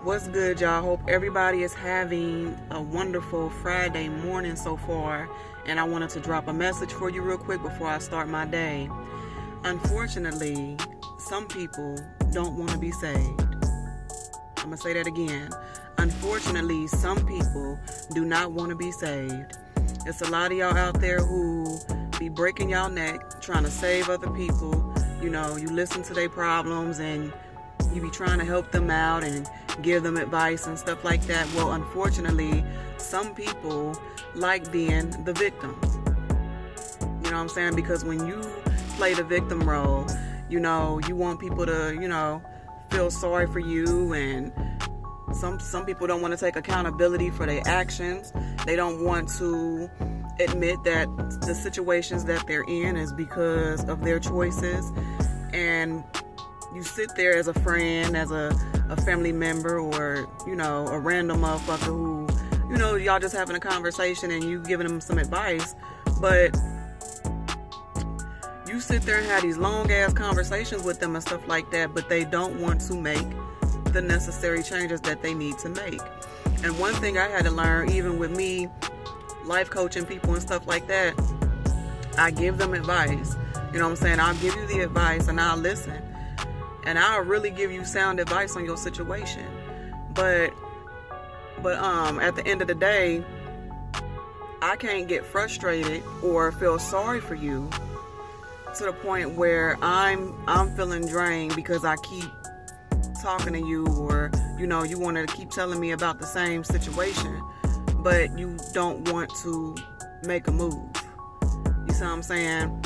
What's good, y'all? Hope everybody is having a wonderful Friday morning so far. And I wanted to drop a message for you real quick before I start my day. Unfortunately, some people don't want to be saved. I'm going to say that again. Unfortunately, some people do not want to be saved. It's a lot of y'all out there who be breaking y'all neck trying to save other people. You know, you listen to their problems and you be trying to help them out and give them advice and stuff like that. Well, unfortunately, some people like being the victim. You know what I'm saying? Because when you play the victim role, you know, you want people to, feel sorry for you, and some people don't want to take accountability for their actions. They don't want to admit that the situations that they're in is because of their choices. And you sit there as a friend, as a family member, or, a random motherfucker who, y'all just having a conversation and you giving them some advice, but you sit there and have these long ass conversations with them and stuff like that, but they don't want to make the necessary changes that they need to make. And one thing I had to learn, even with me life coaching people and stuff like that, I give them advice. You know what I'm saying? I'll give you the advice and I'll listen. And I'll really give you sound advice on your situation. But at the end of the day, I can't get frustrated or feel sorry for you to the point where I'm feeling drained because I keep talking to you, or you want to keep telling me about the same situation, but you don't want to make a move. You see what I'm saying?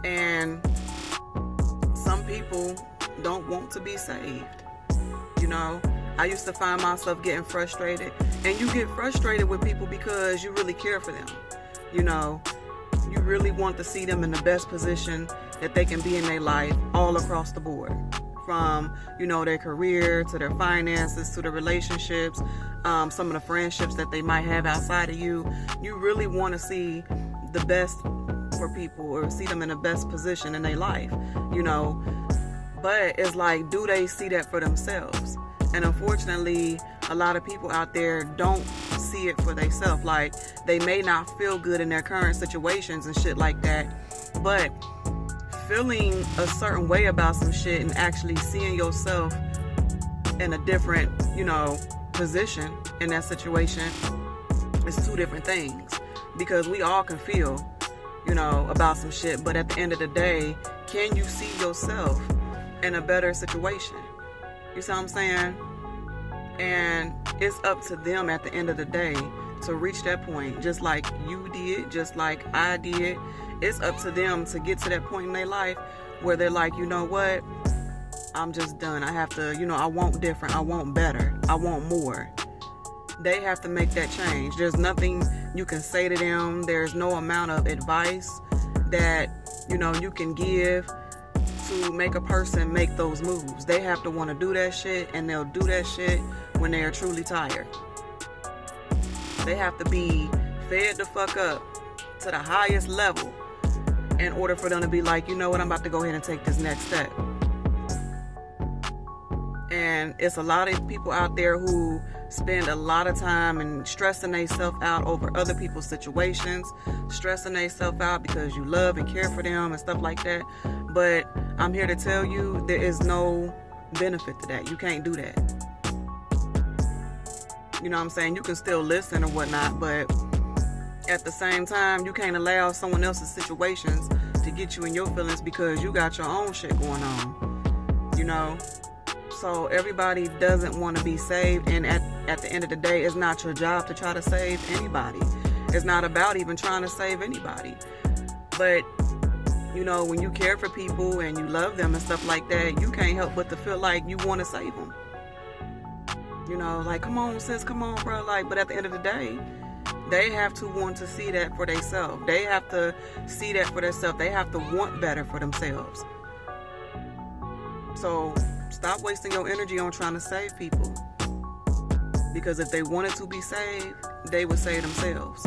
And some people don't want to be saved. I used to find myself getting frustrated, and you get frustrated with people because you really care for them. You really want to see them in the best position that they can be in their life, all across the board, from their career to their finances to their relationships, some of the friendships that they might have outside of you. You really want to see the best for people, or see them in the best position in their life, but it's like, do they see that for themselves? And unfortunately, a lot of people out there don't see it for themselves. Like, they may not feel good in their current situations and shit like that, but feeling a certain way about some shit and actually seeing yourself in a different, position in that situation is two different things. Because we all can feel, about some shit, but at the end of the day, can you see yourself in a better situation? You see what I'm saying? And it's up to them at the end of the day to reach that point, just like you did, just like I did. It's up to them to get to that point in their life where they're like, you know what? I'm just done. I have to, I want different. I want better. I want more. They have to make that change. There's nothing you can say to them. There's no amount of advice that, you can give to make a person make those moves. They have to want to do that shit, and they'll do that shit when they are truly tired. They have to be fed the fuck up to the highest level in order for them to be like, you know what, I'm about to go ahead and take this next step. And it's a lot of people out there who spend a lot of time and stressing themselves out over other people's situations, stressing themselves out because you love and care for them and stuff like that. But I'm here to tell you, there is no benefit to that. You can't do that. You know what I'm saying? You can still listen or whatnot, but at the same time, you can't allow someone else's situations to get you in your feelings because you got your own shit going on. So everybody doesn't want to be saved, and at the end of the day, it's not your job to try to save anybody. It's not about even trying to save anybody. But when you care for people and you love them and stuff like that, you can't help but to feel like you want to save them. Like, come on, sis, come on, bro. Like, but at the end of the day, they have to want to see that for themselves. They have to see that for themselves. They have to want better for themselves. So stop wasting your energy on trying to save people. Because if they wanted to be saved, they would save themselves.